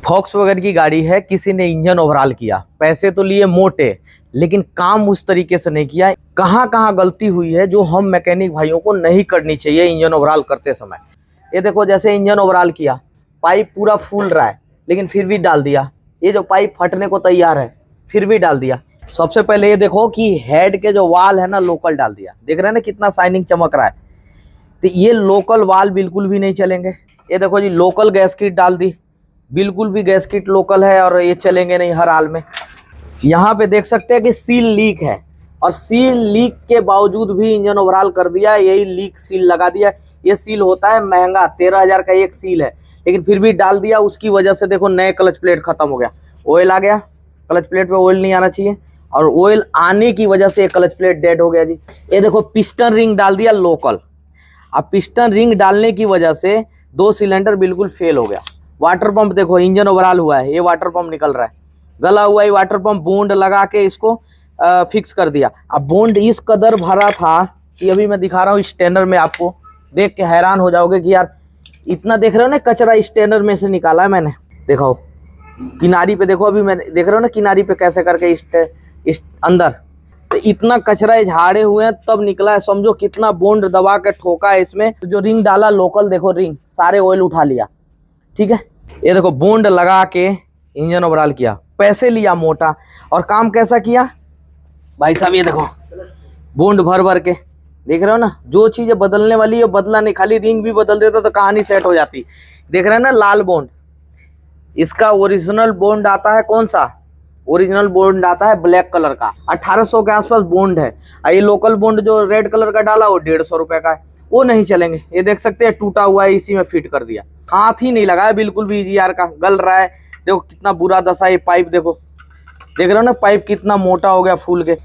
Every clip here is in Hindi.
वॉक्सवैगन की गाड़ी है, किसी ने इंजन ओवरऑल किया, पैसे तो लिए मोटे, लेकिन काम उस तरीके से नहीं किया। कहाँ कहाँ गलती हुई है जो हम मैकेनिक भाइयों को नहीं करनी चाहिए इंजन ओवरऑल करते समय। ये देखो, जैसे इंजन ओवरऑल किया, पाइप पूरा फूल रहा है लेकिन फिर भी डाल दिया। ये जो पाइप फटने को तैयार है फिर भी डाल दिया। सबसे पहले ये देखो कि हेड के जो वाल है ना, लोकल डाल दिया। देख रहे हैं ना कितना शाइनिंग चमक रहा है। तो ये लोकल वाल बिल्कुल भी नहीं चलेंगे। ये देखो जी, लोकल गैस किट डाल दी, बिल्कुल भी गैस किट लोकल है और ये चलेंगे नहीं हर हाल में। यहाँ पे देख सकते हैं कि सील लीक है और सील लीक के बावजूद भी इंजन ओवरऑल कर दिया। यही लीक सील लगा दिया। ये सील होता है महंगा, 13,000 का एक सील है, लेकिन फिर भी डाल दिया। उसकी वजह से देखो नए क्लच प्लेट खत्म हो गया, ऑयल आ गया। क्लच प्लेट पे ऑयल नहीं आना चाहिए और ऑयल आने की वजह से क्लच प्लेट डेड हो गया जी। ये देखो, पिस्टन रिंग डाल दिया लोकल। अब पिस्टन रिंग डालने की वजह से 2 सिलेंडर बिल्कुल फेल हो गया। वाटर पंप देखो, इंजन ओवरऑल हुआ है, ये वाटर पंप निकल रहा है, गला हुआ है वाटर पंप। बॉन्ड लगा के इसको फिक्स कर दिया। अब बॉन्ड इस कदर भरा था कि अभी मैं दिखा रहा हूँ स्टैंडर में, आपको देख के हैरान हो जाओगे कि यार इतना, देख रहे हो ना कचरा स्टैंडर में से निकाला है मैंने। देखो किनारी पे, देखो अभी मैंने, देख रहे हो ना किनारी पे कैसे करके इस अंदर, तो इतना कचरा झाड़े हुए हैं तब निकला है। समझो कितना बॉन्ड दबा के ठोका है इसमें। जो रिंग डाला लोकल, देखो रिंग सारे ऑयल उठा लिया। ठीक है, ये देखो बॉन्ड लगा के इंजन ओवरऑल किया, पैसे लिया मोटा और काम कैसा किया भाई साहब। ये देखो बॉन्ड भर भर के, देख रहे हो ना, जो चीजें बदलने वाली है बदला नहीं, खाली रिंग भी बदल देता तो कहानी सेट हो जाती। देख रहे हैं ना लाल बॉन्ड, इसका ओरिजिनल बॉन्ड आता है कौन सा, ओरिजिनल बॉन्ड आता है ब्लैक कलर का, 1800 के आसपास बॉन्ड है। ये लोकल बॉन्ड जो रेड कलर का डाला वो 150 रुपए का है, वो नहीं चलेंगे। ये देख सकते हैं टूटा हुआ है, इसी में फिट कर दिया, हाथ ही नहीं लगाया बिल्कुल भी। EGR का गल रहा है, देखो कितना बुरा दशा। ये पाइप देखो, देख रहे हो ना पाइप कितना मोटा हो गया फूल के।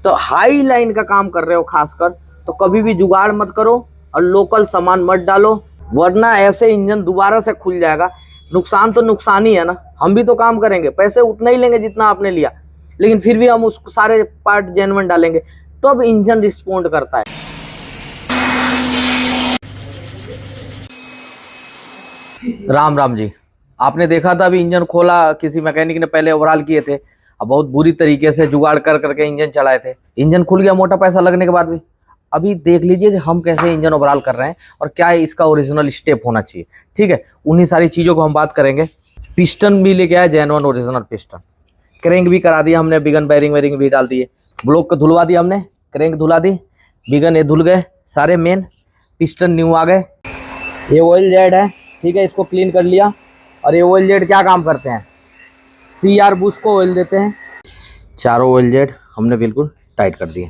तो हाई लाइन का काम कर रहे हो खासकर, तो कभी भी जुगाड़ मत करो और लोकल सामान मत डालो, वरना ऐसे इंजन दोबारा से खुल जाएगा। नुकसान तो नुकसान ही है ना। हम भी तो काम करेंगे, पैसे उतना ही लेंगे जितना आपने लिया, लेकिन फिर भी हम उसको सारे पार्ट जेन्युइन डालेंगे तब इंजन रिस्पोंड करता है। राम राम जी। आपने देखा था अभी इंजन खोला, किसी मैकेनिक ने पहले ओवरऑल किए थे, अब बहुत बुरी तरीके से जुगाड़ कर करके इंजन चलाए थे। इंजन खुल गया मोटा पैसा लगने के बाद भी। अभी देख लीजिए कि हम कैसे इंजन ओवरऑल कर रहे हैं और क्या है इसका ओरिजिनल स्टेप होना चाहिए। ठीक है, उन्हीं सारी चीज़ों को हम बात करेंगे। पिस्टन भी लेके आए जेन्युइन ओरिजिनल पिस्टन, क्रैंक भी करा दिया हमने, बिगन बैरिंग वेरिंग भी डाल दिए, ब्लॉक को धुलवा दिया हमने, क्रैंक धुला दी, बिगन ये धुल गए सारे, मेन पिस्टन न्यू आ गए। ये ऑयल जेड है, ठीक है, इसको क्लीन कर लिया। और ये ऑयल जेड क्या काम करते हैं, CR बुश को ऑयल देते हैं। चारों ऑयल जेड हमने बिल्कुल टाइट कर दिए।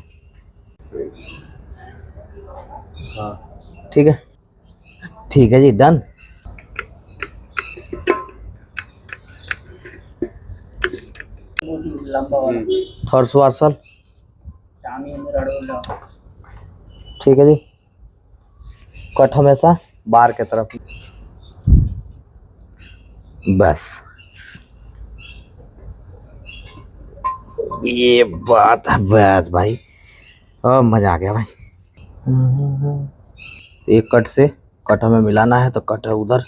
ठीक है, ठीक है जी, डन। थर्स वार्सल, ठीक है जी। कट हमेशा बाहर की तरफ, बस ये बात है। बस भाई मजा आ गया भाई। एक कट से कट हमें मिलाना है तो कट है उधर,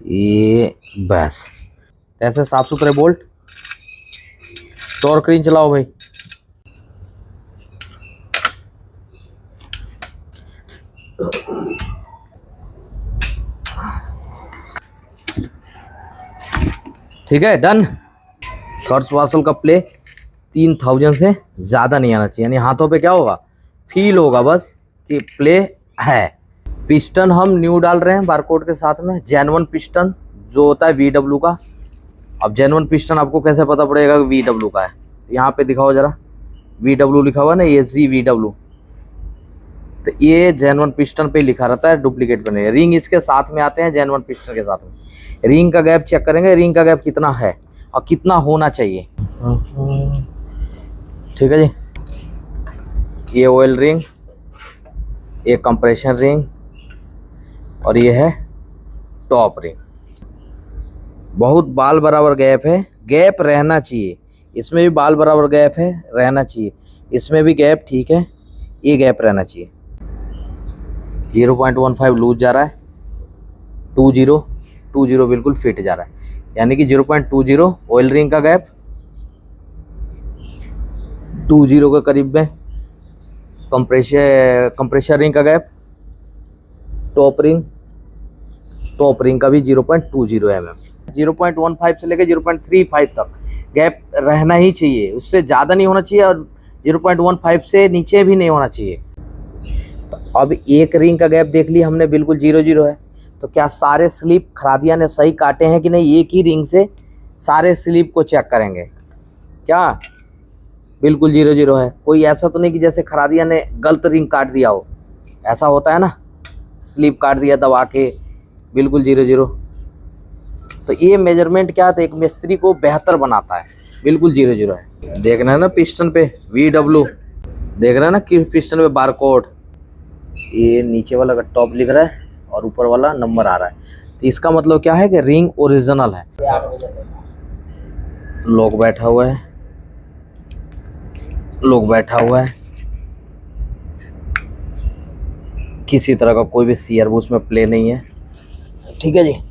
ये बस ऐसे साफ सुथरे बोल्ट। टॉर्क रिंच चलाओ भाई। ठीक है, डन। थर्स वार्सल का प्ले 3000 से ज़्यादा नहीं आना चाहिए, यानी हाथों पे क्या होगा, फील होगा बस कि प्ले है। पिस्टन हम न्यू डाल रहे हैं बारकोड के साथ में, जेन्युइन पिस्टन जो होता है VW का। अब जेन्युइन पिस्टन आपको कैसे पता पड़ेगा कि VW का है, यहाँ पे दिखाओ जरा, VW लिखा हुआ ना, ये VW, तो ये जेन्युइन पिस्टन पे लिखा रहता है, डुप्लीकेट पे नहीं। रिंग इसके साथ में आते हैं जेन्युइन पिस्टन के साथ में। रिंग का गैप चेक करेंगे, रिंग का गैप कितना है और कितना होना चाहिए। ठीक है जी, ये ऑयल रिंग, ये कंप्रेशन रिंग और ये है टॉप रिंग। बहुत बाल बराबर गैप है, गैप रहना चाहिए। इसमें भी बाल बराबर गैप है, रहना चाहिए। इसमें भी गैप ठीक है, ये गैप रहना चाहिए। 0.15 लूज जा रहा है, 20 बिल्कुल फिट जा रहा है। यानी कि 0.20 ऑयल रिंग का गैप, 20 के करीब में कंप्रेशर रिंग का गैप, टॉप रिंग का भी 0.20 mm, 0.15 से लेकर 0.35 तक गैप रहना ही चाहिए, उससे ज़्यादा नहीं होना चाहिए और 0.15 से नीचे भी नहीं होना चाहिए। तो अब एक रिंग का गैप देख लिया हमने, बिल्कुल 0-0 है। तो क्या सारे स्लिप खरादिया ने सही काटे हैं कि नहीं, एक ही रिंग से सारे स्लिप को चेक करेंगे। क्या बिल्कुल 0-0 है, कोई ऐसा तो नहीं कि जैसे खरादिया ने गलत रिंग काट दिया हो, ऐसा होता है ना, स्लिप काट दिया दबा के, बिल्कुल 0-0। तो ये मेजरमेंट क्या है, एक मिस्त्री को बेहतर बनाता है, बिल्कुल 0-0 है। देखना है ना पिस्टन पे VW, देख रहे हैं ना कि पिस्टन पे बारकोड, ये नीचे वाला का टॉप लिख रहा है और ऊपर वाला नंबर आ रहा है, तो इसका मतलब क्या है कि रिंग ओरिजिनल है। लोग बैठा हुआ है, किसी तरह का कोई भी सीयर उसमें प्ले नहीं है, ठीक है जी।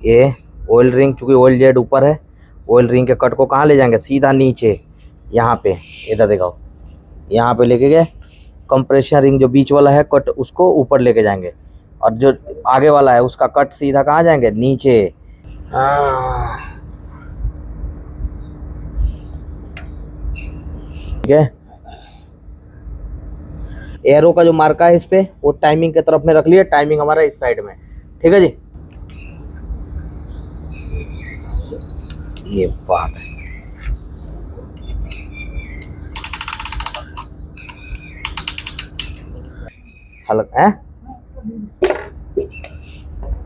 ये ऑयल रिंग, चूंकि ऑयल जेट ऊपर है, ऑयल रिंग के कट को कहाँ ले जाएंगे, सीधा नीचे यहाँ पे, इधर दिखाओ, यहाँ पे लेके गए। कंप्रेशर रिंग जो बीच वाला है कट, उसको ऊपर लेके जाएंगे, और जो आगे वाला है उसका कट सीधा कहाँ जाएंगे, नीचे। ठीक है, एरो का जो मार्का है इस पे, वो टाइमिंग की तरफ में रख लिया, टाइमिंग हमारा इस साइड में, ठीक है जी। ये बात है, हल्का है,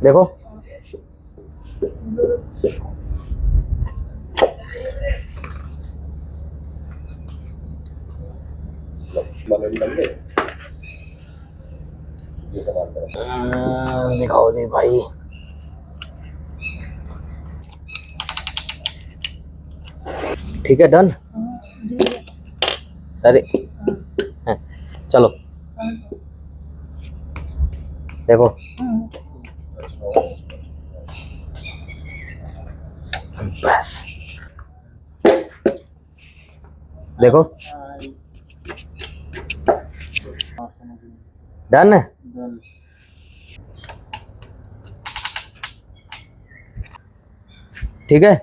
देखो दिखाओ जी भाई, ठीक है, डन। अरे चलो देखो, बस देखो, डन है। ठीक है,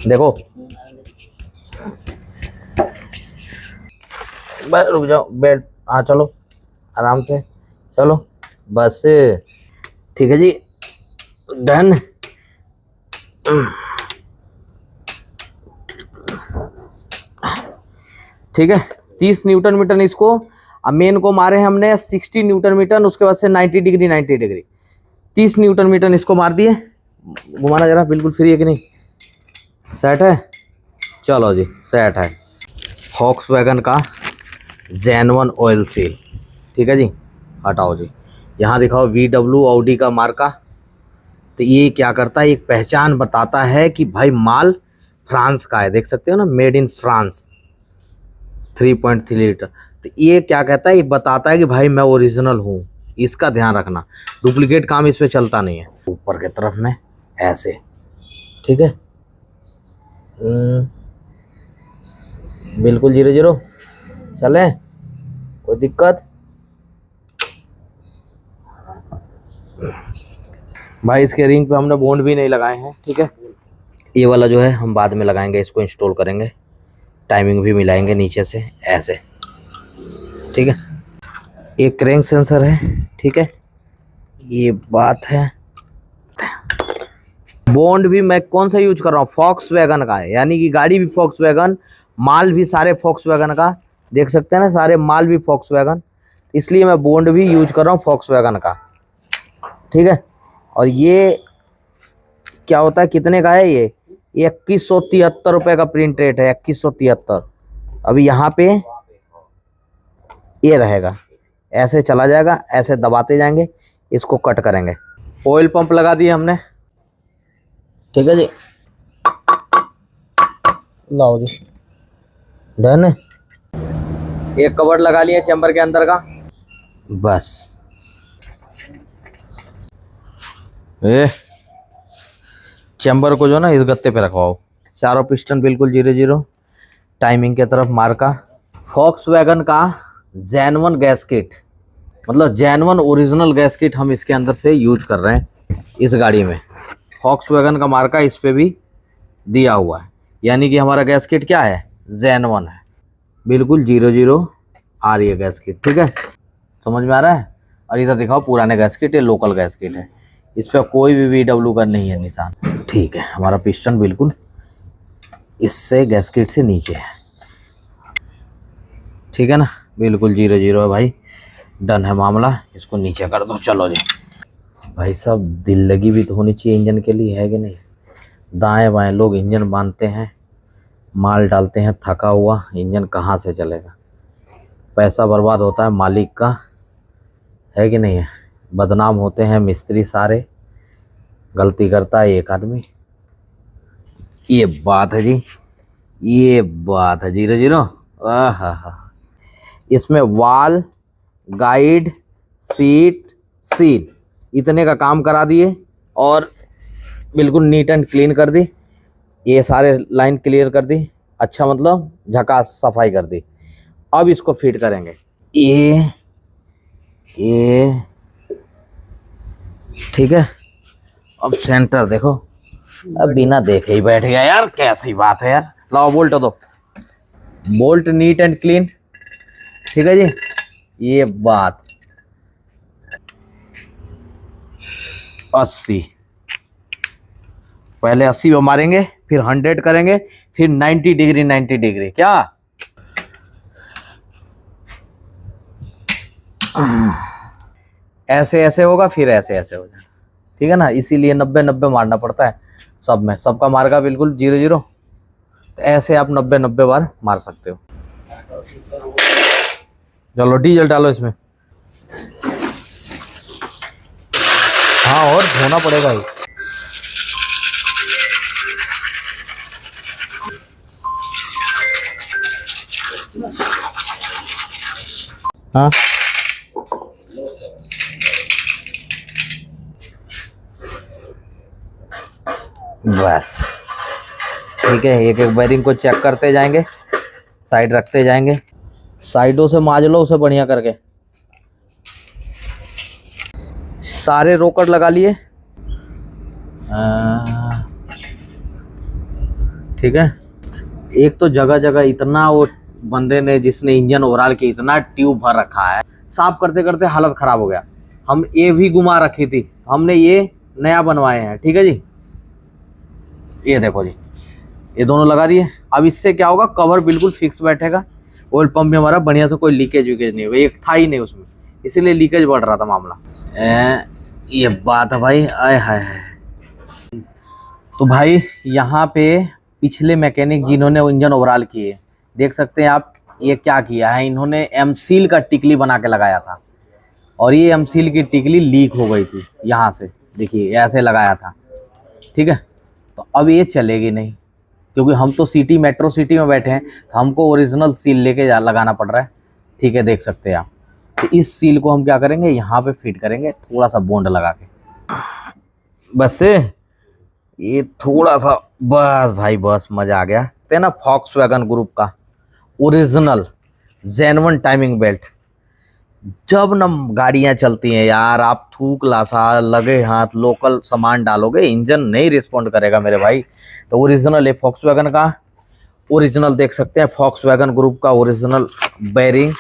देखो बस रुक जाओ, बैठ, हाँ चलो आराम से चलो, बस ठीक है जी, डन। ठीक है, 30 न्यूटन मीटर इसको, अब मेन को मारे हैं हमने 60 न्यूटन मीटर, उसके बाद से 90 डिग्री 30 न्यूटन मीटर इसको मार दिए। घुमाना जरा, बिल्कुल फ्री है कि नहीं, सेट है, चलो जी सेट है। वॉक्सवैगन का जेन1 ऑयल सील, ठीक है जी, हटाओ जी, यहाँ दिखाओ VW ऑडी का मार्का। तो ये क्या करता है, एक पहचान बताता है कि भाई माल फ्रांस का है, देख सकते हो ना, मेड इन फ्रांस, 3.3 लीटर। तो ये क्या कहता है, ये बताता है कि भाई मैं ओरिजिनल हूँ, इसका ध्यान रखना, डुप्लीकेट काम इस पे चलता नहीं है। ऊपर की तरफ में ऐसे, ठीक है, बिल्कुल 0-0 चले, कोई दिक्कत भाई। इसके रिंग पे हमने बॉन्ड भी नहीं लगाए हैं, ठीक है, ये वाला जो है हम बाद में लगाएंगे, इसको इंस्टॉल करेंगे, टाइमिंग भी मिलाएंगे नीचे से ऐसे, ठीक है। एक क्रैंक सेंसर है, ठीक है, ये बात है। बॉन्ड भी मैं कौन सा यूज कर रहा हूँ, वॉक्सवैगन का है, यानी कि गाड़ी भी वॉक्सवैगन, माल भी सारे वॉक्सवैगन का, देख सकते हैं ना, सारे माल भी वॉक्सवैगन, इसलिए मैं बॉन्ड भी यूज कर रहा हूँ वॉक्सवैगन का, ठीक है। और ये क्या होता है, कितने का है ये 2173 रुपये का प्रिंट रेट है, 2173। अभी यहाँ पे ये रहेगा, ऐसे चला जाएगा, ऐसे दबाते जाएंगे, इसको कट करेंगे। ऑयल पंप लगा दिए हमने, ठीक है जी, लाओ जी, डन है। एक कवर लगा लिए चैम्बर के अंदर का, बस। ए चैम्बर को जो ना इस गत्ते पे रखवाओ। चारों पिस्टन बिल्कुल 0-0, टाइमिंग के तरफ मार्का। फॉक्सवैगन का जेनवन गैस्केट, मतलब जेनवन ओरिजिनल गैस्केट हम इसके अंदर से यूज कर रहे हैं इस गाड़ी में। फॉक्सवैगन का मार्का इस पे भी दिया हुआ है, यानी कि हमारा गैस्केट क्या है, जेनवन है। बिल्कुल 0-0 आ रही है गैस्केट, ठीक है, समझ में आ रहा है। और इधर दिखाओ पुराने गैस्केट है, लोकल गैस्केट है, इस पर कोई भी VW का नहीं है निशान, ठीक है। हमारा पिस्टन बिल्कुल इससे गैस्केट से नीचे है, ठीक है ना, बिल्कुल 0-0 है भाई, डन है मामला। इसको नीचे कर दो, चलो जी। भाई साहब दिल लगी भी तो होनी चाहिए इंजन के लिए, है कि नहीं। दाएं बाएं लोग इंजन बांधते हैं, माल डालते हैं, थका हुआ इंजन कहाँ से चलेगा। पैसा बर्बाद होता है मालिक का, है कि नहीं है। बदनाम होते हैं मिस्त्री सारे, गलती करता है एक आदमी। ये बात है जी, ये बात है 0-0। आहा, इसमें वाल, गाइड, सीट, सील इतने का काम करा दिए और बिल्कुल नीट एंड क्लीन कर दी। ये सारे लाइन क्लियर कर दी, अच्छा मतलब झकास सफाई कर दी। अब इसको फिट करेंगे। ये ठीक है। अब सेंटर देखो, अब बिना देखे ही बैठ गया यार, कैसी बात है यार। लाओ बोल्ट दो, बोल्ट नीट एंड क्लीन, ठीक है जी। ये बात 80, पहले 80 पे मारेंगे, फिर 100 करेंगे, फिर 90 डिग्री 90 डिग्री, क्या ऐसे ऐसे होगा, फिर ऐसे ऐसे हो जाए, ठीक है ना। इसीलिए 90-90 मारना पड़ता है सब में, सबका मार्का बिल्कुल 0-0। तो ऐसे आप 90-90 बार मार सकते हो। चलो डीजल डालो इसमें, हाँ और धोना पड़ेगा ही। हाँ बस ठीक है। एक एक बेरिंग को चेक करते जाएंगे, साइड रखते जाएंगे, साइडों से मांज लो उसे बढ़िया करके। सारे रोकड़ लगा लिए, ठीक है। एक तो जगह जगह इतना वो बंदे ने जिसने इंजन ओवरऑल की इतना ट्यूब भर रखा है, साफ करते करते हालत खराब हो गया। हम ये भी घुमा रखी थी, हमने ये नया बनवाए हैं, ठीक है जी। ये देखो जी, ये दोनों लगा दिए। अब इससे क्या होगा, कवर बिल्कुल फिक्स बैठेगा। ऑयल पंप में हमारा बढ़िया से कोई लीकेज विकेज नहीं होगा, एक था ही नहीं उसमें, इसीलिए लीकेज बढ़ रहा था मामला। ये बात है भाई, आय हाय। तो भाई यहाँ पे पिछले मैकेनिक जिन्होंने इंजन ओवरऑल किए, देख सकते हैं आप, ये क्या किया है, इन्होंने एमसील का टिकली बना के लगाया था, और ये एमसील की टिकली लीक हो गई थी यहाँ से, देखिए ऐसे लगाया था, ठीक है। तो अब ये चलेगी नहीं, क्योंकि हम तो सिटी मेट्रो सिटी में बैठे हैं, तो हमको ओरिजिनल सील लेके लगाना पड़ रहा है, ठीक है, देख सकते हैं आप। तो इस सील को हम क्या करेंगे, यहाँ पे फिट करेंगे थोड़ा सा बॉन्ड लगा के, बस से ये थोड़ा सा, बस भाई बस, मजा आ गया। ते ना फॉक्सवैगन ग्रुप का ओरिजिनल जेन्युइन टाइमिंग बेल्ट। जब न गाड़ियां चलती हैं यार, आप थूक लासा लगे हाथ लोकल सामान डालोगे, इंजन नहीं रिस्पॉन्ड करेगा मेरे भाई। तो ओरिजिनल है फॉक्सवैगन का, ओरिजिनल देख सकते हैं फॉक्सवैगन ग्रुप का ओरिजिनल बेरिंग।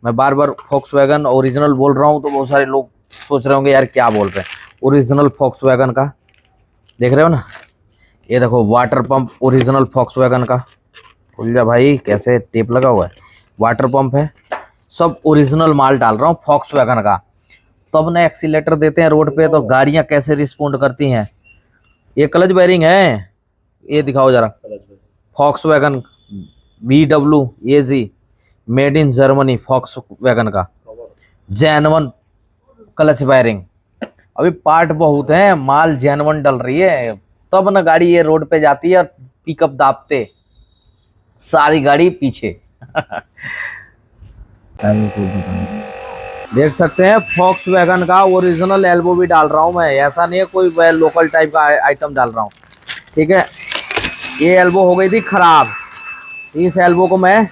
मैं बार बार फॉक्सवैगन ओरिजिनल बोल रहा हूँ, तो बहुत सारे लोग सोच रहे होंगे यार क्या बोल रहे हैं। ओरिजिनल फॉक्सवैगन का, देख रहे हो ना, ये देखो वाटर पंप ओरिजिनल फॉक्सवैगन का, खुल जा भाई, कैसे टेप लगा हुआ है, वाटर पंप है, सब ओरिजिनल माल डाल रहा हूँ फॉक्सवैगन का। तब ना एक्सीलेटर देते हैं रोड पे, तो गाड़ियां कैसे रिस्पॉन्ड करती हैं। ये क्लच बेरिंग है, ये दिखाओ जरा, Volkswagen VW made in Germany, Volkswagen का जेन्युइन क्लच बेरिंग। अभी पार्ट बहुत है, माल जेन्युइन डल रही है, तब ना गाड़ी ये रोड पे जाती है और पिकअप दाबते, सारी गाड़ी पीछे। देख सकते हैं Volkswagen का ओरिजिनल एल्बो भी डाल रहा हूँ मैं, ऐसा नहीं है कोई लोकल टाइप का आइटम डाल रहा हूँ। ठीक है, ये एल्बो हो गई थी खराब, इस एल्बो को मैं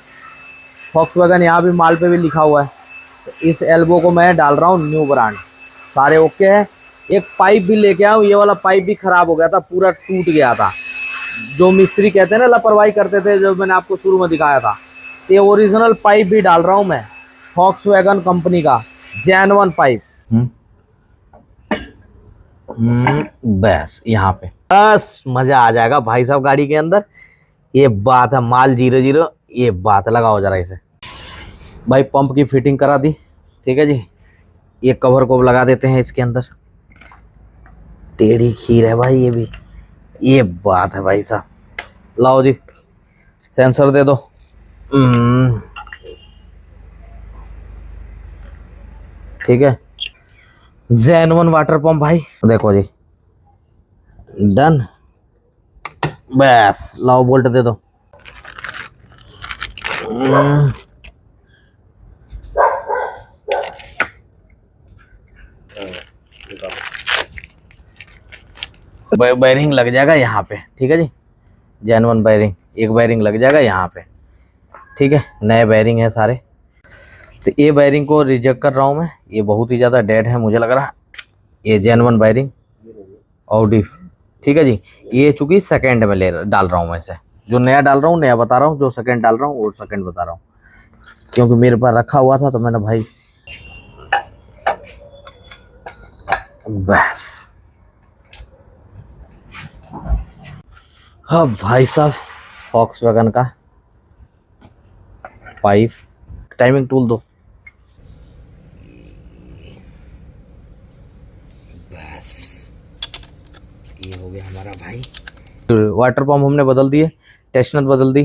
Volkswagen यहाँ भी माल पे भी लिखा हुआ है, तो इस एल्बो को मैं डाल रहा हूँ न्यू ब्रांड। सारे ओके है। एक पाइप भी लेके आया हूँ, ये वाला पाइप भी खराब हो गया था, पूरा टूट गया था। जो मिस्त्री कहते हैं ना लापरवाही करते थे, जो मैंने आपको शुरू में दिखाया था, ये ओरिजिनल पाइप भी डाल रहा हूँ मैं, Volkswagen कंपनी का जेन्युइन पाइप। बस यहाँ पे बस मजा आ जाएगा भाई साहब गाड़ी के अंदर। ये बात है, माल 00, ये बात लगाओ जरा इसे। भाई पंप की फिटिंग करा दी, ठीक है जी। ये कवर को लगा देते हैं इसके अंदर। टेढ़ी खीर है भाई ये भी, ये बात है भाई साहब। लाओ जी सेंसर दे दो। ठीक है, जेन्युइन वाटर पंप भाई, देखो जी डन। बस लाओ बोल्ट दे दो। बैरिंग लग जाएगा यहाँ पे, ठीक है जी, जेन्युइन बैरिंग, एक बैरिंग लग जाएगा यहाँ पे, ठीक है। नए बैरिंग है सारे। तो ये बैरिंग को रिजेक्ट कर रहा हूँ मैं, ये बहुत ही ज़्यादा डेड है मुझे लग रहा है। ये जेन्युइन बैरिंग ऑडी, ठीक है जी। ये चूंकि सेकंड में डाल रहा हूँ मैं इसे, जो नया डाल रहा हूँ नया बता रहा हूँ, जो सेकंड डाल रहा हूँ वो सेकंड बता रहा हूँ, क्योंकि मेरे पास रखा हुआ था तो मैंने भाई बस। हाँ भाई साहब, Volkswagen का पाइप, टाइमिंग टूल दो। बस ये हो गया हमारा भाई। वाटर पंप हमने बदल दिए, टेंशनर बदल दी,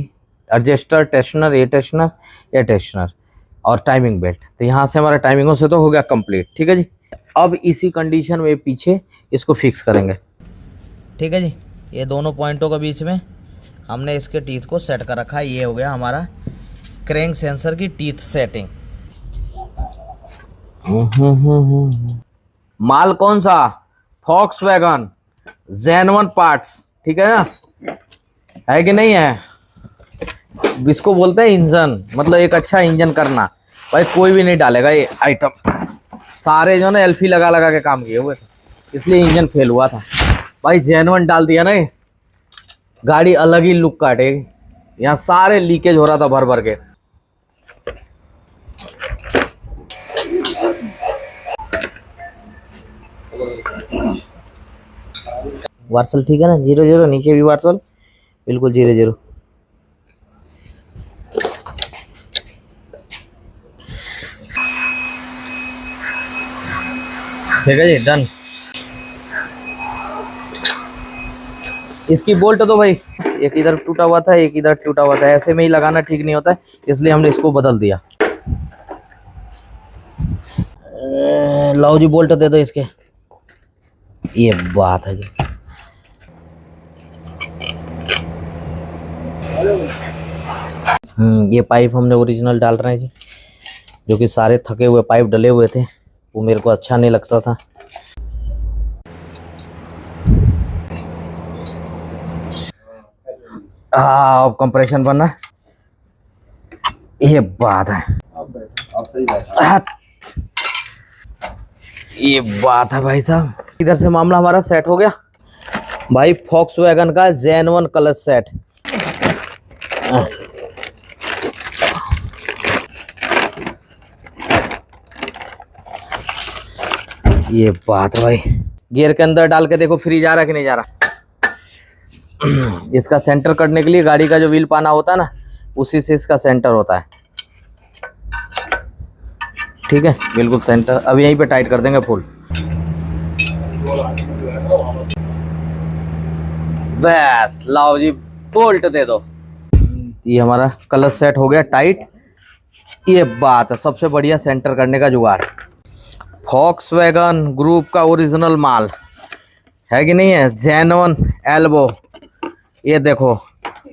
एडजस्टर, टेंशनर, ये टेंशनर, ये टेंशनर और टाइमिंग बेल्ट। तो यहाँ से हमारा टाइमिंगों से तो हो गया कंप्लीट, ठीक है जी। अब इसी कंडीशन में पीछे इसको फिक्स करेंगे, ठीक है जी। ये दोनों पॉइंटों के बीच में हमने इसके टीथ को सेट कर रखा है। ये हो गया हमारा क्रैंक सेंसर की टीथ सेटिंग। माल कौन सा? Volkswagen जेन्युइन पार्ट्स, ठीक है ना, है कि नहीं है? इसको बोलते हैं इंजन, मतलब एक अच्छा इंजन करना। भाई कोई भी नहीं डालेगा ये आइटम, सारे जो ना एल्फी लगा लगा के काम किए हुए थे, इसलिए इंजन फेल हुआ था। भाई जेन्युइन डाल दिया ना, गाड़ी अलग ही लुक काटेगी। यहाँ सारे लीकेज हो रहा था भर भर के। वार्सल ठीक है ना, 00, नीचे भी वार्सल बिल्कुल 00। ठीक है जी, डन। इसकी बोल्ट तो भाई एक इधर टूटा हुआ था, एक इधर टूटा हुआ था, ऐसे में ही लगाना ठीक नहीं होता है, इसलिए हमने इसको बदल दिया। लाओ जी बोल्ट दे दो इसके, ये बात है जी। ये पाइप हमने ओरिजिनल डाल रहे हैं जी, जो कि सारे थके हुए पाइप डले हुए थे, वो मेरे को अच्छा नहीं लगता था। अब कंप्रेशन बनना, ये बात है, ये बात है भाई साहब। इधर से मामला हमारा सेट हो गया भाई। Volkswagen का जेन्युइन क्लच सेट, ये बात है भाई। गियर के अंदर डाल के देखो फ्री जा रहा कि नहीं जा रहा। इसका सेंटर करने के लिए गाड़ी का जो व्हील पाना होता है ना, उसी से इसका सेंटर होता है, ठीक है, बिल्कुल सेंटर। अब यहीं पे टाइट कर देंगे फुल। बस लाओ जी बोल्ट दे दो। ये हमारा क्लच सेट हो गया टाइट। ये बात है, सबसे बढ़िया सेंटर करने का जुगाड़। Volkswagen ग्रुप का ओरिजिनल माल है कि नहीं है, जेन्युइन एल्बो। ये देखो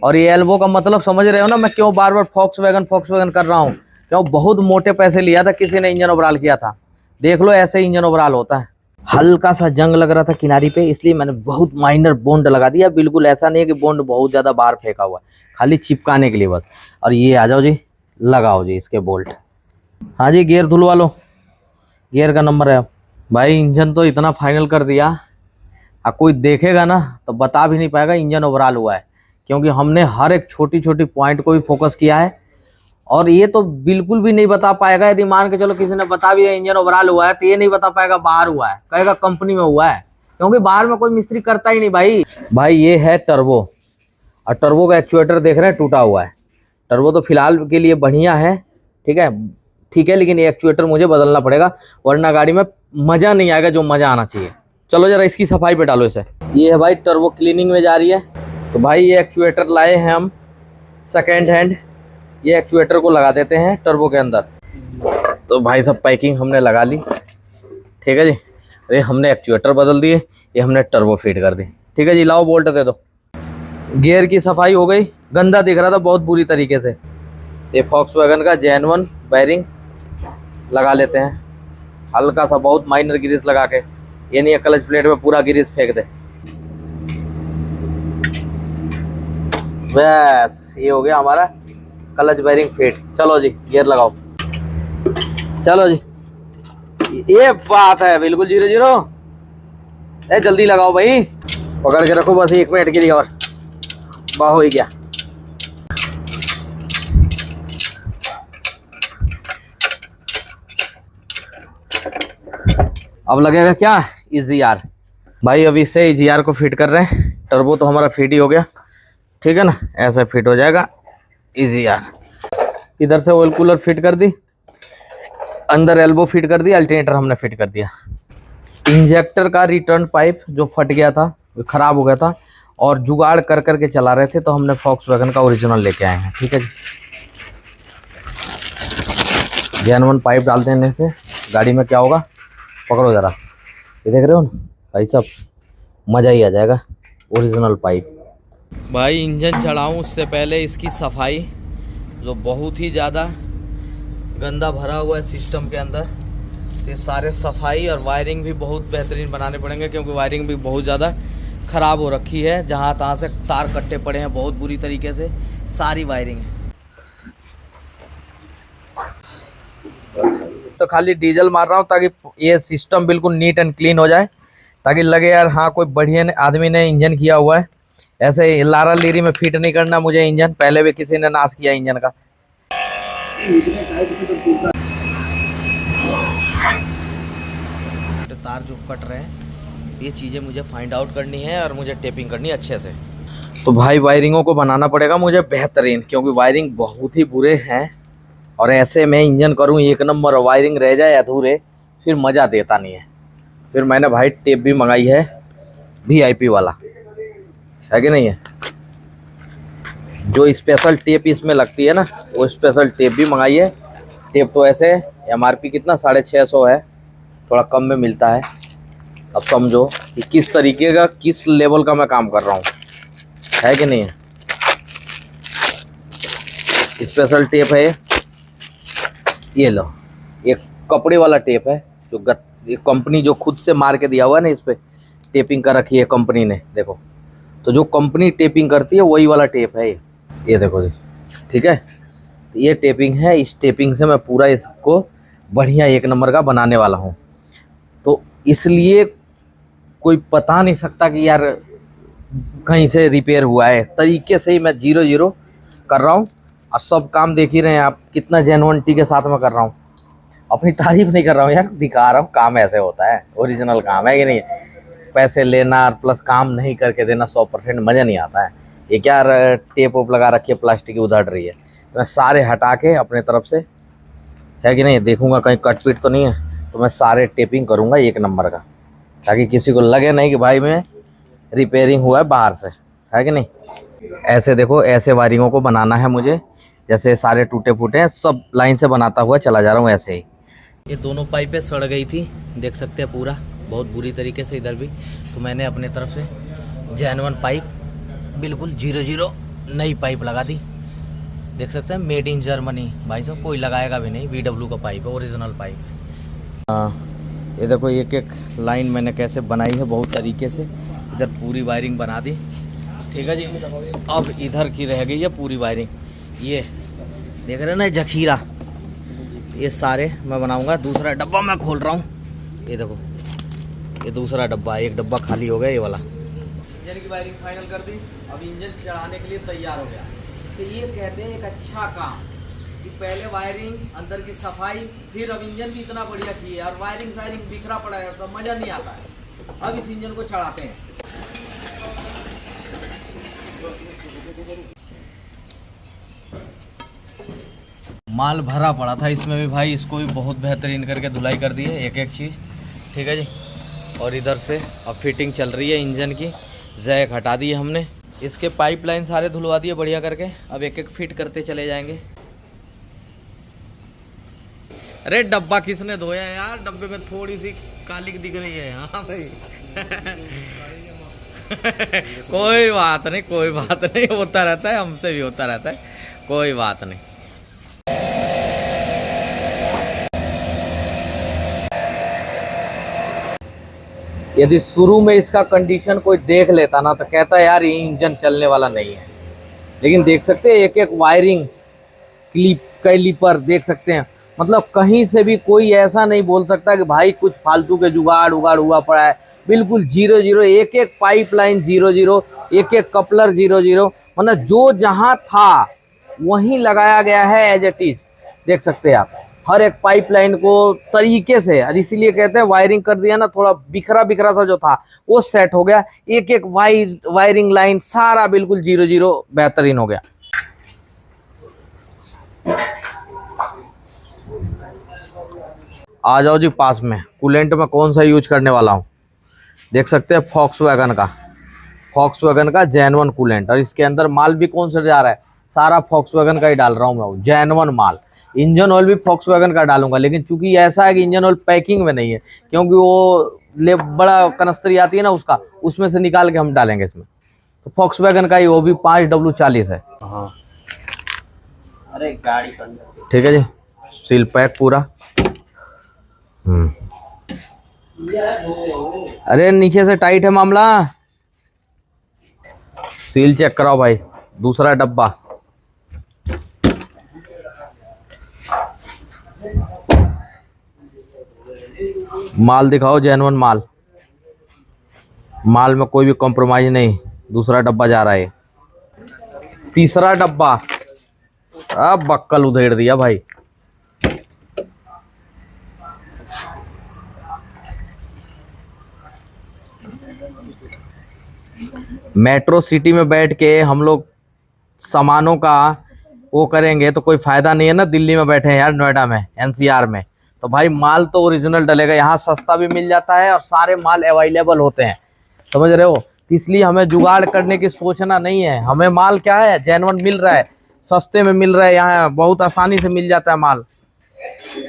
और ये एल्बो का मतलब समझ रहे हो ना, मैं क्यों बार बार फॉक्सवैगन कर रहा हूँ। क्यों, बहुत मोटे पैसे लिया था किसी ने, इंजन ओवरऑल किया था। देख लो ऐसे इंजन ओवरऑल होता है। हल्का सा जंग लग रहा था किनारी पे, इसलिए मैंने बहुत माइनर बॉन्ड लगा दिया। बिल्कुल ऐसा नहीं है कि बॉन्ड बहुत ज्यादा बाहर फेंका हुआ है, खाली चिपकाने के लिए बस। और ये आ जाओ जी, लगाओ जी इसके बोल्ट। हाँ जी, गियर धुलवा लो, गियर का नंबर है। भाई इंजन तो इतना फाइनल कर दिया, अब कोई देखेगा ना तो बता भी नहीं पाएगा इंजन ओवरऑल हुआ है, क्योंकि हमने हर एक छोटी छोटी पॉइंट को भी फोकस किया है। और ये तो बिल्कुल भी नहीं बता पाएगा, यदि मान के चलो किसी ने बता भी दिया इंजन ओवरऑल हुआ है, तो ये नहीं बता पाएगा बाहर हुआ है, कहेगा कंपनी में हुआ है, क्योंकि बाहर में कोई मिस्त्री करता ही नहीं भाई ये है टर्बो, और टर्बो का एक्चुएटर देख रहे हैं टूटा हुआ है। टर्बो तो फिलहाल के लिए बढ़िया है, ठीक है, लेकिन ये एक्चुएटर मुझे बदलना पड़ेगा, वरना गाड़ी में मजा नहीं आएगा जो मजा आना चाहिए। चलो जरा इसकी सफाई पे डालो इसे। ये है भाई टर्बो क्लीनिंग में जा रही है। तो भाई ये एक्चुएटर लाए हैं हम सेकेंड हैंड, ये एक्चुएटर को लगा देते हैं टर्बो के अंदर। तो भाई सब पैकिंग हमने लगा ली, ठीक है जी। ये हमने एक्चुएटर बदल दिए, ये हमने टर्बो फिट कर दी, ठीक है जी। लाओ बोल्ट दे दो। गियर की सफाई हो गई, गंदा दिख रहा था बहुत बुरी तरीके से। ये फॉक्सवैगन का जेन्युइन बेयरिंग लगा लेते हैं, हल्का सा बहुत माइनर ग्रीस लगा के। ये नहीं है क्लच प्लेट में पूरा ग्रीस फेंक दे, बस ये हो गया हमारा क्लच बेयरिंग फिट। चलो जी गियर लगाओ, चलो जी, ये बात है बिल्कुल 0-0। जल्दी लगाओ भाई, पकड़ के रखो बस 1 मिनट के लिए, और वाह हो ही गया। अब लगेगा क्या EGR। भाई अभी से EGR को फिट कर रहे हैं। टर्बो तो हमारा फिट ही हो गया, ठीक है ना, ऐसा फिट हो जाएगा EGR। इधर से ऑयल कूलर फिट कर दी, अंदर एल्बो फिट कर दी, अल्टरनेटर हमने फिट कर दिया। इंजेक्टर का रिटर्न पाइप जो फट गया था, खराब हो गया था, और जुगाड़ कर करके चला रहे थे, तो हमने फॉक्सवैगन का ओरिजिनल लेके आए हैं, ठीक है जी। जेन्युइन पाइप डाल देने से गाड़ी में क्या होगा, पकड़ो जरा, ये देख रहे हो ना भाई साहब, मज़ा ही आ जाएगा, ओरिजिनल पाइप। भाई इंजन चढ़ाऊँ उससे पहले इसकी सफाई, जो बहुत ही ज़्यादा गंदा भरा हुआ है सिस्टम के अंदर, ये सारे सफाई और वायरिंग भी बहुत बेहतरीन बनाने पड़ेंगे, क्योंकि वायरिंग भी बहुत ज़्यादा ख़राब हो रखी है। जहाँ तहाँ से तार कट्टे पड़े हैं बहुत बुरी तरीके से, सारी वायरिंग है। तो खाली डीजल मार रहा हूँ ताकि ये सिस्टम बिल्कुल नीट एंड क्लीन हो जाए, ताकि लगे यार हाँ कोई बढ़िया आदमी ने इंजन किया हुआ है। ऐसे लारा लीरी में फिट नहीं करना मुझे इंजन, पहले भी किसी ने नाश किया इंजन का। तार जो कट रहे हैं ये चीज़ें मुझे फाइंड आउट करनी है, और मुझे टेपिंग करनी है अच्छे से। तो भाई वायरिंगों को बनाना पड़ेगा मुझे बेहतरीन, क्योंकि वायरिंग बहुत ही बुरे हैं, और ऐसे मैं इंजन करूं 1 नंबर और वायरिंग रह जाए अधूरे, फिर मज़ा देता नहीं है। फिर मैंने भाई टेप भी मंगाई है VIP वाला, है कि नहीं है, जो स्पेशल टेप इसमें लगती है ना, वो स्पेशल टेप भी मंगाई है। टेप तो ऐसे MRP कितना 650 है, थोड़ा कम में मिलता है। अब समझो कि किस तरीके का, किस लेवल का मैं काम कर रहा हूँ, है कि नहीं है। स्पेशल टेप है ये, लो ये कपड़े वाला टेप है, जो ये कंपनी जो खुद से मार के दिया हुआ है ना, इस पर टेपिंग कर रखी है कंपनी ने, देखो। तो जो कंपनी टेपिंग करती है वही वाला टेप है ये देखो जी, ठीक है। तो ये टेपिंग है, इस टेपिंग से मैं पूरा इसको बढ़िया 1 नंबर का बनाने वाला हूँ। तो इसलिए कोई बता नहीं सकता कि यार कहीं से रिपेयर हुआ है, तरीके से ही मैं 0-0 कर रहा हूँ। और सब काम देख ही रहे हैं आप, कितना जेन्युइनिटी के साथ में कर रहा हूँ। अपनी तारीफ नहीं कर रहा हूँ यार, दिखा रहा हूँ काम ऐसे होता है, ओरिजिनल काम है कि नहीं। पैसे लेना प्लस काम नहीं करके देना 100% मज़ा नहीं आता है। ये क्या टेप वोप लगा रखी है प्लास्टिक की उधड़ रही है, तो मैं सारे हटा के अपने तरफ से, है कि नहीं, देखूंगा कहीं कट पीट तो नहीं है, तो मैं सारे टेपिंग करूंगा 1 नंबर का, ताकि किसी को लगे नहीं कि भाई मैं रिपेयरिंग हुआ है बाहर से, है कि नहीं। ऐसे देखो, ऐसे वायरिंगों को बनाना है मुझे, जैसे सारे टूटे फूटे हैं सब लाइन से बनाता हुआ चला जा रहा हूँ ऐसे ही। ये दोनों पाइपें सड़ गई थी, देख सकते हैं पूरा बहुत बुरी तरीके से, इधर भी। तो मैंने अपने तरफ से जेन्युइन पाइप बिल्कुल 0-0 नई पाइप लगा दी, देख सकते हैं, मेड इन जर्मनी। भाई साहब कोई लगाएगा भी नहीं, VW का पाइप है, ओरिजिनल पाइप। ये देखो एक एक लाइन मैंने कैसे बनाई है, बहुत तरीके से। इधर पूरी वायरिंग बना दी, ठीक है जी। अब इधर की रह गई है पूरी वायरिंग। ये देख रहे हैं ना जखीरा, ये सारे मैं बनाऊंगा। दूसरा डब्बा मैं खोल रहा हूँ, ये देखो, ये दूसरा डब्बा, एक डब्बा खाली हो गया ये वाला। इंजन की वायरिंग फाइनल कर दी, अब इंजन चढ़ाने के लिए तैयार हो गया। तो ये कहते हैं एक अच्छा काम कि पहले वायरिंग, अंदर की सफाई, फिर अब इंजन भी इतना बढ़िया की है और वायरिंग बिखरा पड़ा है तो मज़ा नहीं आता है। अब इस इंजन को चढ़ाते हैं। माल भरा पड़ा था इसमें भी भाई, इसको भी बहुत बेहतरीन करके धुलाई कर दी है, एक एक चीज़, ठीक है जी। और इधर से अब फिटिंग चल रही है इंजन की, जैक हटा दी है हमने, इसके पाइपलाइन सारे धुलवा दिए बढ़िया करके। अब एक एक फिट करते चले जाएंगे। अरे डब्बा किसने धोया यार, डब्बे में थोड़ी सी काली दिख रही है। हाँ भाई कोई बात नहीं, कोई बात नहीं, होता रहता है, हमसे भी होता रहता है, कोई बात नहीं। यदि शुरू में इसका कंडीशन कोई देख लेता ना तो कहता यार ये इंजन चलने वाला नहीं है। लेकिन देख सकते हैं एक एक वायरिंग, क्लिप, कैलिपर देख सकते हैं, मतलब कहीं से भी कोई ऐसा नहीं बोल सकता कि भाई कुछ फालतू के जुगाड़ उगाड़ हुआ पड़ा है। बिल्कुल 0-0, एक एक पाइपलाइन 0-0, एक एक कपलर 0-0, मतलब जो जहां था वहीं लगाया गया है एज इट इज। देख सकते हैं आप हर एक पाइपलाइन को तरीके से, और इसीलिए कहते हैं वायरिंग कर दिया ना, थोड़ा बिखरा बिखरा सा जो था वो सेट हो गया। एक एक वायरिंग लाइन सारा बिल्कुल 0-0 बेहतरीन हो गया। आ जाओ जी पास में, कूलेंट में कौन सा यूज करने वाला हूँ। देख सकते हैं फॉक्सवैगन का जेन्युइन कूलेंट, और इसके अंदर माल भी कौन सा जा रहा है, सारा फॉक्सवैगन का ही डाल रहा हूँ मैं, जेन्युइन माल। इंजन ऑयल भी फॉक्सवैगन का डालूंगा, लेकिन चूंकि ऐसा है कि इंजन ऑयल पैकिंग में नहीं है, क्योंकि वो बड़ा कनस्तरी आती है ना उसका, उसमें से निकाल के हम डालेंगे इसमें। तो फॉक्सवैगन का ही, वो भी 5W40 है। हाँ अरे गाड़ी ठीक है जी, सील पैक पूरा। अरे नीचे से टाइट है मामला, सील चेक कराओ भाई। दूसरा डब्बा, माल दिखाओ, जेन्युइन माल, माल में कोई भी कॉम्प्रोमाइज नहीं। दूसरा डब्बा जा रहा है। तीसरा डब्बा, अब बक्कल उधेड़ दिया भाई। मेट्रो सिटी में बैठ के हम लोग सामानों का वो करेंगे तो कोई फायदा नहीं है ना, दिल्ली में बैठे हैं यार, नोएडा में, NCR में। तो भाई माल तो ओरिजिनल डलेगा, यहाँ सस्ता भी मिल जाता है और सारे माल अवेलेबल होते हैं, समझ रहे हो। इसलिए हमें जुगाड़ करने की सोचना नहीं है, हमें माल क्या है, जेन्युइन मिल रहा है, सस्ते में मिल रहा है, यहाँ बहुत आसानी से मिल जाता है माल,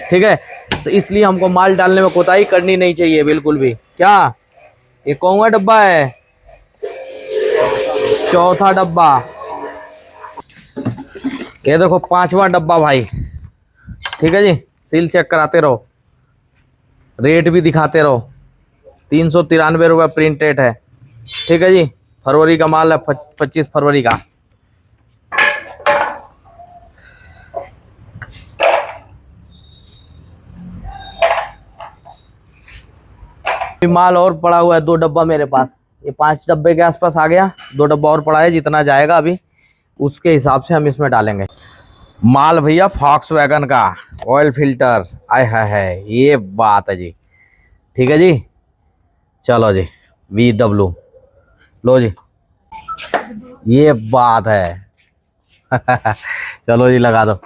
ठीक है। तो इसलिए हमको माल डालने में कोताही करनी नहीं चाहिए बिल्कुल भी। क्या ये कौन सा डब्बा है, चौथा डब्बा। ये देखो पांचवा डब्बा भाई, ठीक है जी। सील चेक कराते रहो, रेट भी दिखाते रहो। 393 रुपये प्रिंट रेट है, ठीक है जी। फरवरी का माल है, 25 फरवरी का। माल और पड़ा हुआ है 2 डब्बा मेरे पास, ये 5 डब्बे के आसपास आ गया, 2 डब्बा और पड़ा है, जितना जाएगा अभी उसके हिसाब से हम इसमें डालेंगे माल। भैया फॉक्सवैगन का ऑयल फिल्टर, आय है, ये बात है जी, ठीक है जी। चलो जी, VW लो जी, ये बात है चलो जी लगा दो।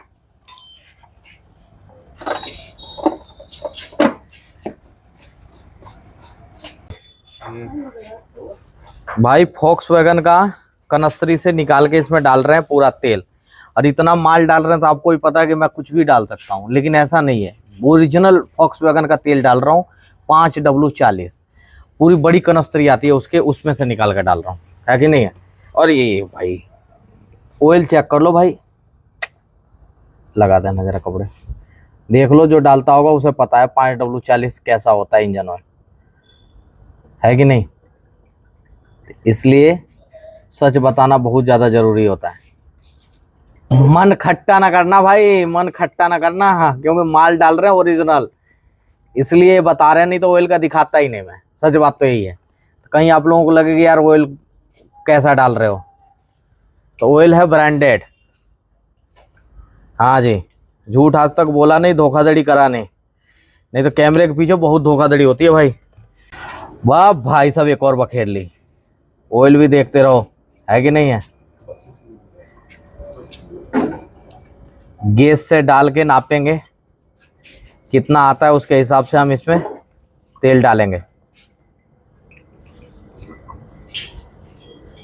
भाई फॉक्सवैगन का कनस्त्री से निकाल के इसमें डाल रहे हैं पूरा तेल, और इतना माल डाल रहे हैं तो आपको भी पता है कि मैं कुछ भी डाल सकता हूँ, लेकिन ऐसा नहीं है। ओरिजिनल फॉक्सवैगन का तेल डाल रहा हूँ, 5W40, पूरी बड़ी कनस्त्री आती है उसके, उसमें से निकाल के डाल रहा हूँ, है कि नहीं है। और ये भाई ऑयल चेक कर लो भाई, लगा देना जरा कपड़े, देख लो, जो डालता होगा उसे पता है 5W40 कैसा होता है इंजन ऑयल, है कि नहीं। इसलिए सच बताना बहुत ज़्यादा ज़रूरी होता है। मन खट्टा ना करना भाई, मन खट्टा ना करना, हाँ, क्योंकि माल डाल रहे हैं ओरिजिनल, इसलिए बता रहे हैं, नहीं तो ऑयल का दिखाता ही नहीं मैं, सच बात तो यही है। कहीं आप लोगों को लगे कि यार ऑयल कैसा डाल रहे हो, तो ऑयल है ब्रांडेड। हाँ जी, झूठ आज तक बोला नहीं, धोखाधड़ी करा नहीं, नहीं तो कैमरे के पीछे बहुत धोखाधड़ी होती है भाई। वाह भाई साहब, एक और बखेर ली, ऑयल भी देखते रहो, है कि नहीं है। गैस से डाल के नापेंगे कितना आता है, उसके हिसाब से हम इसमें तेल डालेंगे,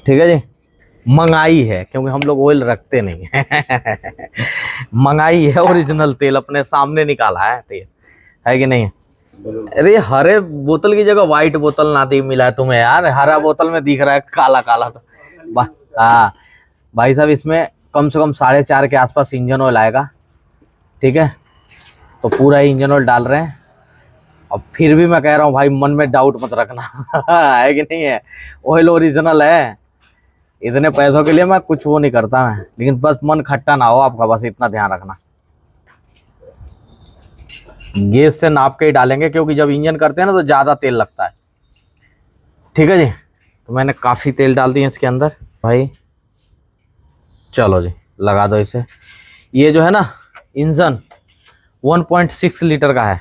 ठीक है जी। मंगाई है, क्योंकि हम लोग ऑयल रखते नहीं मंगाई है, ओरिजिनल तेल अपने सामने निकाला है तेल, है कि नहीं। अरे हरे बोतल की जगह व्हाइट बोतल ना दी मिला है तुम्हें यार, हरा बोतल में दिख रहा है काला काला सा। हाँ भाई साहब, इसमें कम से कम 4.5 के आसपास इंजन ऑयल आएगा, ठीक है। तो पूरा ही इंजन ऑयल डाल रहे हैं। अब फिर भी मैं कह रहा हूँ भाई, मन में डाउट मत रखना है कि नहीं है, ऑयल ओरिजिनल है। इतने पैसों के लिए मैं कुछ वो नहीं करता मैं, लेकिन बस मन खट्टा ना हो आपका, बस इतना ध्यान रखना। गैस से नाप के ही डालेंगे, क्योंकि जब इंजन करते हैं ना तो ज़्यादा तेल लगता है, ठीक है जी। तो मैंने काफ़ी तेल डाल दिया इसके अंदर भाई, चलो जी लगा दो इसे। ये जो है ना इंजन 1.6 लीटर का है,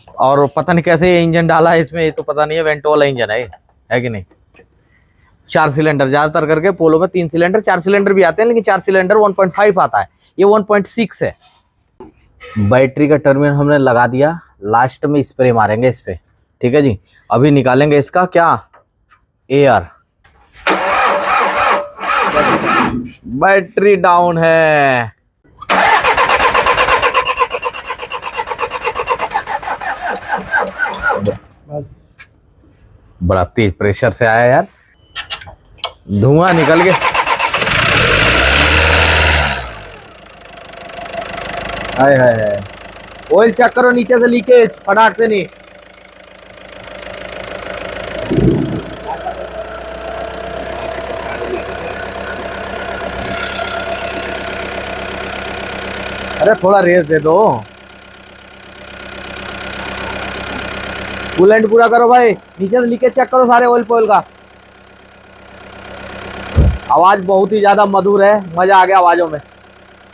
और पता नहीं कैसे ये इंजन डाला है इसमें, ये तो पता नहीं है, वेंटो वाला इंजन है कि नहीं। 4 सिलेंडर, ज़्यादातर करके पोलो में 3 सिलेंडर 4 सिलेंडर भी आते हैं, लेकिन 4 सिलेंडर 1.5 आता है, ये 1.6 है। बैटरी का टर्मिनल हमने लगा दिया, लास्ट में स्प्रे मारेंगे इस पे, ठीक है जी। अभी निकालेंगे इसका क्या, एयर। बैटरी डाउन है, बड़ा तेज प्रेशर से आया यार, धुआं निकल गया। हाय हाय हाय, ऑयल चेक करो नीचे से लीकेज, फटाक से नहीं। अरे थोड़ा रेस दे दो, कूलेंट पूरा करो भाई, नीचे से लीकेज चेक करो सारे ऑयल पोयल का। आवाज बहुत ही ज्यादा मधुर है, मजा आ गया आवाजों में,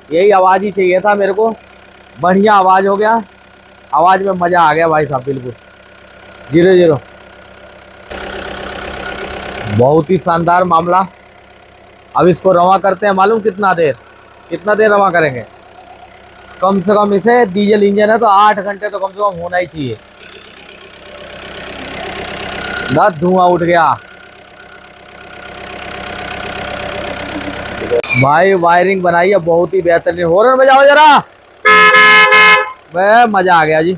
यही आवाज ही चाहिए था मेरे को, बढ़िया आवाज हो गया, आवाज में मजा आ गया भाई साहब, बिल्कुल 0-0, बहुत ही शानदार मामला। अब इसको रवा करते हैं, मालूम कितना देर रवा करेंगे, कम से कम इसे, डीजल इंजन है तो 8 घंटे तो कम से कम होना ही चाहिए। बस धुआं उठ गया भाई, वायरिंग बनाई है बहुत ही बेहतरीन, हॉर्न बजाओ जरा, वह मजा आ गया जी।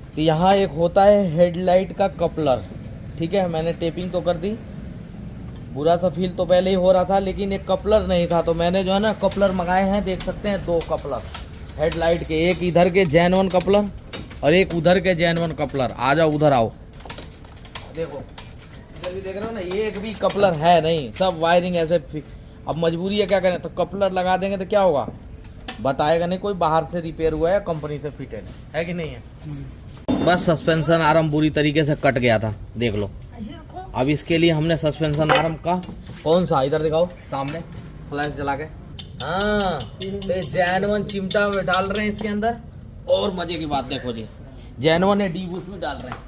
तो यहाँ एक होता है हेडलाइट का कपलर, ठीक है, मैंने टेपिंग तो कर दी, बुरा सा फील तो पहले ही हो रहा था, लेकिन एक कपलर नहीं था, तो मैंने जो है ना कपलर मंगाए हैं, देख सकते हैं 2 कपलर हेडलाइट के, एक इधर के जेन 1 कपलर और एक उधर के जेन 1 कपलर। आ जाओ, उधर आओ, देखो इधर भी देख रहे हो ना, एक भी कपलर है नहीं, सब वायरिंग ऐसे। अब मजबूरी है, क्या करें, तो कपलर लगा देंगे तो क्या होगा, बताएगा नहीं कोई बाहर से रिपेयर हुआ है, कंपनी से फिटेड है कि नहीं है। बस सस्पेंशन आर्म बुरी तरीके से कट गया था, देख लो। अब इसके लिए हमने सस्पेंशन आर्म का कौन सा, इधर दिखाओ सामने, फ्लैश जला के, हाँ, तो जेन 1 चिमटा में डाल रहे हैं इसके अंदर। और मजे की बात देखो जी, जेन 1 डी बूस्ट भी डाल रहे हैं,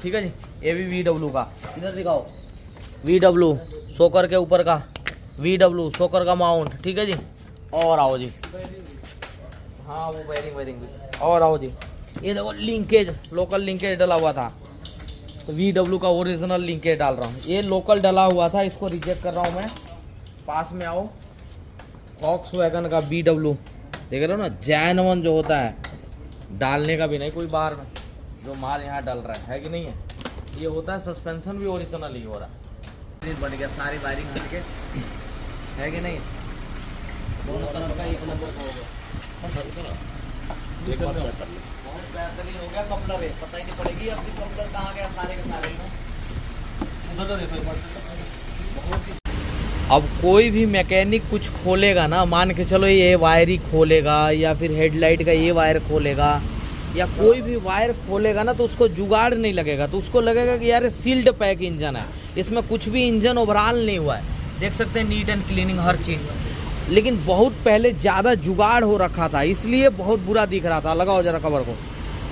ठीक है जी। ये भी VW का, इधर दिखाओ, VW सोकर के ऊपर का, VW सोकर का माउंट, ठीक है जी। और आओ जी, हाँ वो वायरिंग भी, और आओ जी, ये देखो लिंकेज, लोकल लिंकेज डला हुआ था, तो VW का ओरिजिनल लिंकेज डाल रहा हूँ, ये लोकल डला हुआ था, इसको रिजेक्ट कर रहा हूँ मैं। पास में आओ, वॉक्सवैगन का BW, देख रहे हो ना, जेन 1 जो होता है, डालने का भी नहीं कोई बाहर में, जो माल यहाँ डल रहा है कि नहीं है, ये होता है सस्पेंशन भी ओरिजिनल ही हो रहा है। बढ़ गया, सारी वायरिंग हट के है कि नहीं? दोनों तरफ का एक नंबर का हो गया, एक बार चेक कर ले। बहुत बेहतरीन हो गया। कपलर है, पता ही नहीं पड़ेगी अपनी कपलर कहाँ गया सारे के सारे में। अब कोई भी मैकेनिक कुछ खोलेगा ना, मान के चलो ये वायर ही खोलेगा या फिर हेडलाइट का ये वायर खोलेगा या कोई भी वायर खोलेगा ना, तो उसको जुगाड़ नहीं लगेगा, तो उसको लगेगा कि यार सील्ड पैक इंजन है, इसमें कुछ भी इंजन ओवरऑल नहीं हुआ है। देख सकते हैं नीट एंड क्लीनिंग हर चीज़। लेकिन बहुत पहले ज़्यादा जुगाड़ हो रखा था, इसलिए बहुत बुरा दिख रहा था। लगाओ जरा कवर को।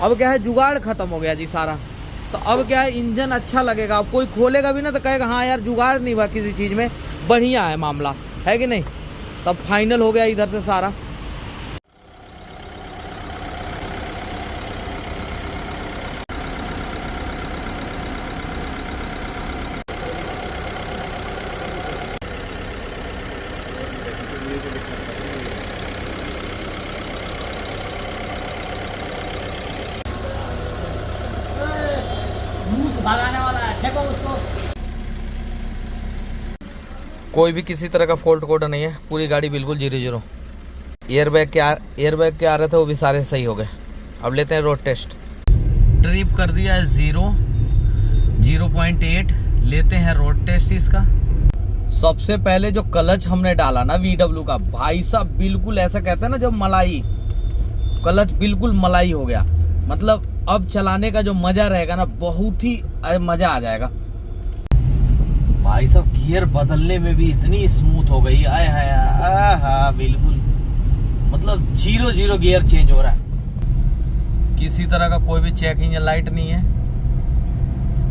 अब क्या है, जुगाड़ खत्म हो गया जी सारा। तो अब क्या है, इंजन अच्छा लगेगा। अब कोई खोलेगा भी ना तो कहेगा हाँ यार जुगाड़ नहीं हुआ किसी चीज़ में, बढ़िया है मामला, है कि नहीं? तब फाइनल हो गया इधर से सारा। भगाने वाला है, फेंको उसको। कोई भी किसी तरह का फॉल्ट कोड नहीं है, पूरी गाड़ी बिल्कुल 0-0। एयरबैग के आ रहे थे वो भी सारे सही हो गए। अब लेते हैं रोड टेस्ट। ट्रिप कर दिया है 0.8। लेते हैं रोड टेस्ट इसका। सबसे पहले जो क्लच हमने डाला ना VW का, भाई साहब बिल्कुल ऐसा कहते हैं ना जब मलाई, क्लच बिल्कुल मलाई हो गया। मतलब अब चलाने का जो मजा रहेगा ना, बहुत ही मजा आ जाएगा। भाई साहब गियर बदलने में भी इतनी स्मूथ हो गई, आय हाय हाय, बिल्कुल मतलब 0-0 गियर चेंज हो रहा है। किसी तरह का कोई भी चेक इंजन लाइट नहीं है,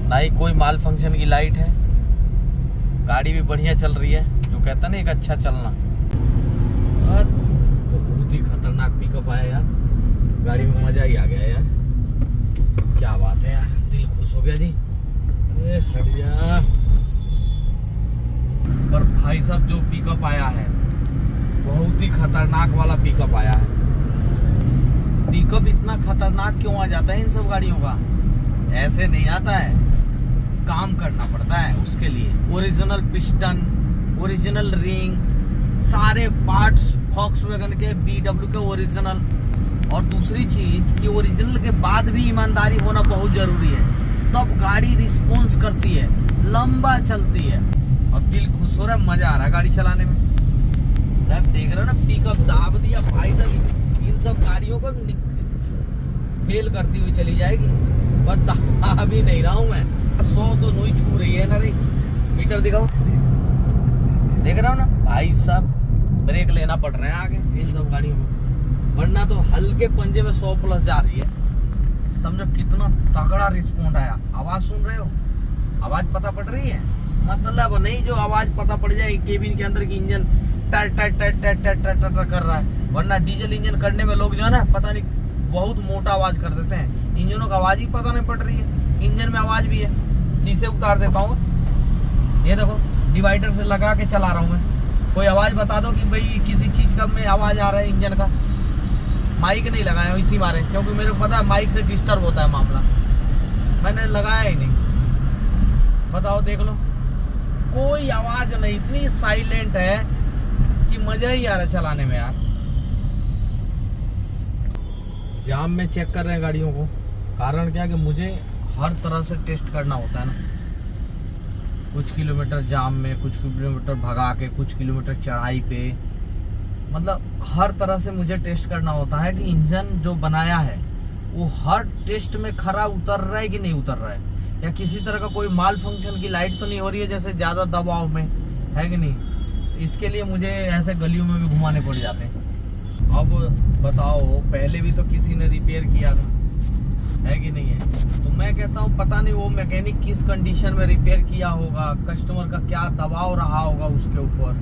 ना ही कोई माल फंक्शन की लाइट है। गाड़ी भी बढ़िया चल रही है, जो कहता ना एक अच्छा चलना। बहुत ही खतरनाक पिकअप आया यार, गाड़ी में मजा ही आ गया यार। क्या बात है यार, दिल खुश हो गया जी। अरे हट जा। पर भाई साहब जो पिकअप आया है, बहुत ही खतरनाक वाला पिकअप आया है। पिकअप इतना खतरनाक क्यों आ जाता है इन सब गाड़ियों का? ऐसे नहीं आता है, काम करना पड़ता है उसके लिए। ओरिजिनल पिस्टन, ओरिजिनल रिंग, सारे पार्ट्स फॉक्सवैगन के, BMW के ओरिजिनल। और दूसरी चीज कि ओरिजिनल के बाद भी ईमानदारी होना बहुत जरूरी है, तब गाड़ी रिस्पॉन्स करती है, लंबा चलती है। और दिल खुश हो रहा है, मजा आ रहा है गाड़ी चलाने में। देख रहे हो ना, पिकअप दाब दिया भाई साहब। इन सब गाड़ियों को फेल करती हुई चली जाएगी। बस दाब ही नहीं रहा हूं मैं। 100 तो नहीं छू रही है ना रे। मीटर दिखाओ, देख रहा हो ना भाई साहब, ब्रेक लेना पड़ रहा है आगे इन सब गाड़ियों में, वरना तो हल्के पंजे में 100+ जा रही है। समझो कितना तगड़ा रिस्पॉन्ड आया। आवाज सुन रहे हो? आवाज पता पड़ रही है? मतलब नहीं जो आवाज पता पड़ जाए केबिन के अंदर की इंजन टर टर टर टर टर टर टर कर रहा है। वरना डीजल इंजन करने में लोग जो है ना, पता नहीं बहुत मोटा आवाज कर देते हैं। इंजनों का आवाज ही पता नहीं पड़ रही है, इंजन में आवाज भी है। शीशे उतार देता हूँ, ये देखो डिवाइडर से लगा के चला रहा हूँ मैं। कोई आवाज बता दो कि भाई किसी चीज का में आवाज आ रहा है इंजन का। माइक नहीं लगाया इसी मारे, क्योंकि मेरे को पता है माइक से डिस्टर्ब होता है मामला, मैंने लगाया ही नहीं। बताओ देख लो, कोई आवाज नहीं, इतनी साइलेंट है कि मजा ही आ रहा है चलाने में यार। जाम में चेक कर रहे हैं गाड़ियों को, कारण क्या कि मुझे हर तरह से टेस्ट करना होता है ना। कुछ किलोमीटर जाम में, कुछ किलोमीटर भगा के, कुछ किलोमीटर चढ़ाई पे, मतलब हर तरह से मुझे टेस्ट करना होता है कि इंजन जो बनाया है वो हर टेस्ट में खरा उतर रहा है कि नहीं उतर रहा है, या किसी तरह का कोई माल फंक्शन की लाइट तो नहीं हो रही है जैसे ज्यादा दबाव में, है कि नहीं। इसके लिए मुझे ऐसे गलियों में भी घुमाने पड़ जाते हैं। अब बताओ, पहले भी तो किसी ने रिपेयर किया था, है कि नहीं है? तो मैं कहता हूँ पता नहीं वो मैकेनिक किस कंडीशन में रिपेयर किया होगा, कस्टमर का क्या दबाव रहा होगा उसके ऊपर,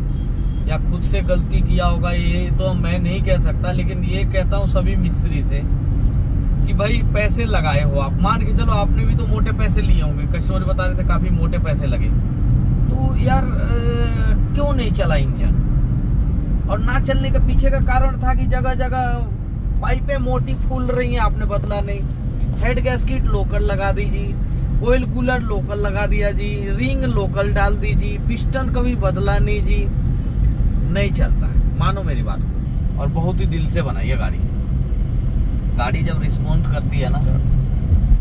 या खुद से गलती किया होगा, ये तो मैं नहीं कह सकता। लेकिन ये कहता हूँ सभी मिस्त्री से कि भाई पैसे लगाए हो आप, मान के चलो आपने भी तो मोटे पैसे लिए होंगे, कस्टमर बता रहे थे काफी मोटे पैसे लगे, तो यार क्यों नहीं चला इंजन? और ना चलने के पीछे का कारण था कि जगह जगह पाइपें मोटी फूल रही हैं, आपने बदला नहीं। हेड गैस्केट लोकल लगा दीजिए, ऑयल कूलर लोकल लगा दिया जी, रिंग लोकल डाल दीजिए, पिस्टन कभी बदला नहीं जी, नहीं चलता है, मानो मेरी बात को। और बहुत ही दिल से बनाई है गाड़ी। गाड़ी जब रिस्पॉन्ड करती है ना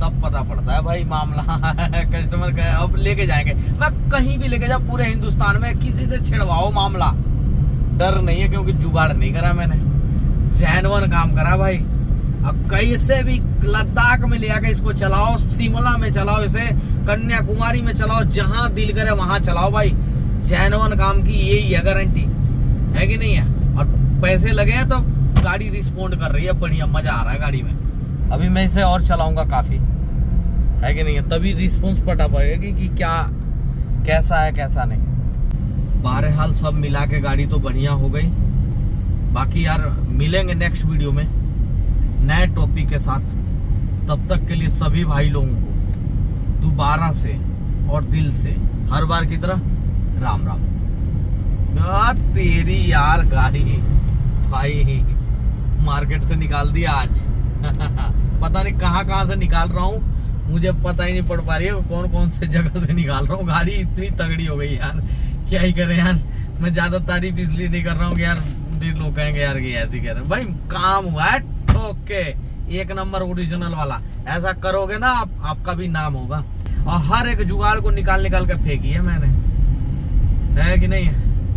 तब पता पड़ता है भाई मामला कस्टमर का। अब लेके जाएंगे, मैं कहीं भी लेके जाओ पूरे हिंदुस्तान में, किसी से छिड़वाओ मामला, डर नहीं है, क्योंकि जुगाड़ नहीं करा मैंने, जेन्युइन काम करा भाई। अब कैसे भी लद्दाख में ले आके इसको चलाओ, शिमला में चलाओ, इसे कन्याकुमारी में चलाओ, जहां दिल करे वहां चलाओ भाई। जेन्युइन काम की यही है गारंटी, है कि नहीं है। और पैसे लगे हैं तो गाड़ी रिस्पॉन्ड कर रही है, बढ़िया, मजा आ रहा है गाड़ी में। अभी मैं इसे और चलाऊंगा काफी, है कि नहीं है, तभी रिस्पॉन्स पता पड़ेगी कि क्या कैसा है कैसा नहीं। बहरहाल सब मिला के गाड़ी तो बढ़िया हो गई। बाकी यार मिलेंगे नेक्स्ट वीडियो में नए टॉपिक के साथ। तब तक के लिए सभी भाई लोगों को दोबारा से और दिल से हर बार की तरह राम राम। तेरी यार गाड़ी भाई मार्केट से निकाल दिया आज पता नहीं कहाँ से निकाल रहा हूँ, मुझे पता ही नहीं पड़ पा रही है कौन कौन से जगह से निकाल रहा हूँ। गाड़ी इतनी तगड़ी हो गई यार, क्या ही करें यार। मैं ज्यादा तारीफ इसलिए नहीं कर रहा हूँ कि यार फिर लोग कहेंगे यार कि ऐसे कह रहे हैं। भाई काम हुआ है ठोक के, एक नंबर ओरिजिनल वाला। ऐसा करोगे ना आपका भी नाम होगा। और हर एक जुगाड़ को निकाल के फेंकी है मैंने, है कि नहीं।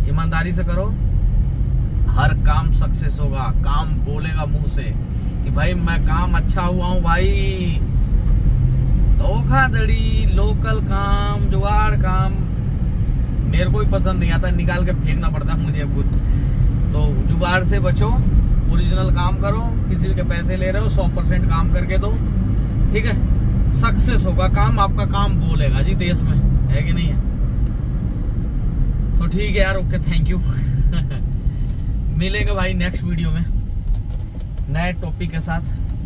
ईमानदारी से करो, हर काम सक्सेस होगा। काम बोलेगा मुंह से कि भाई मैं काम अच्छा हुआ हूँ भाई। धोखाधड़ी, लोकल काम, जुगाड़ काम मेरे को ही पसंद नहीं आता, निकाल के फेंकना पड़ता है मुझे खुद। तो जुगाड़ से बचो, ओरिजिनल काम करो। किसी के पैसे ले रहे हो 100% काम करके दो, ठीक है। सक्सेस होगा काम, आपका काम बोलेगा जी देश में, है कि नहीं है। तो ठीक है यार, ओके, थैंक यू मिलेंगे भाई नेक्स्ट वीडियो में नए टॉपिक के साथ।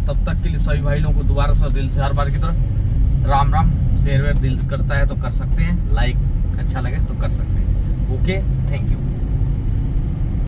तब तक के लिए सभी भाई लोगों को दोबारा से दिल से हर बार की तरह राम राम। शेयर वेयर दिल करता है तो कर सकते हैं, लाइक अच्छा लगे तो कर सकते हैं। Okay, thank you.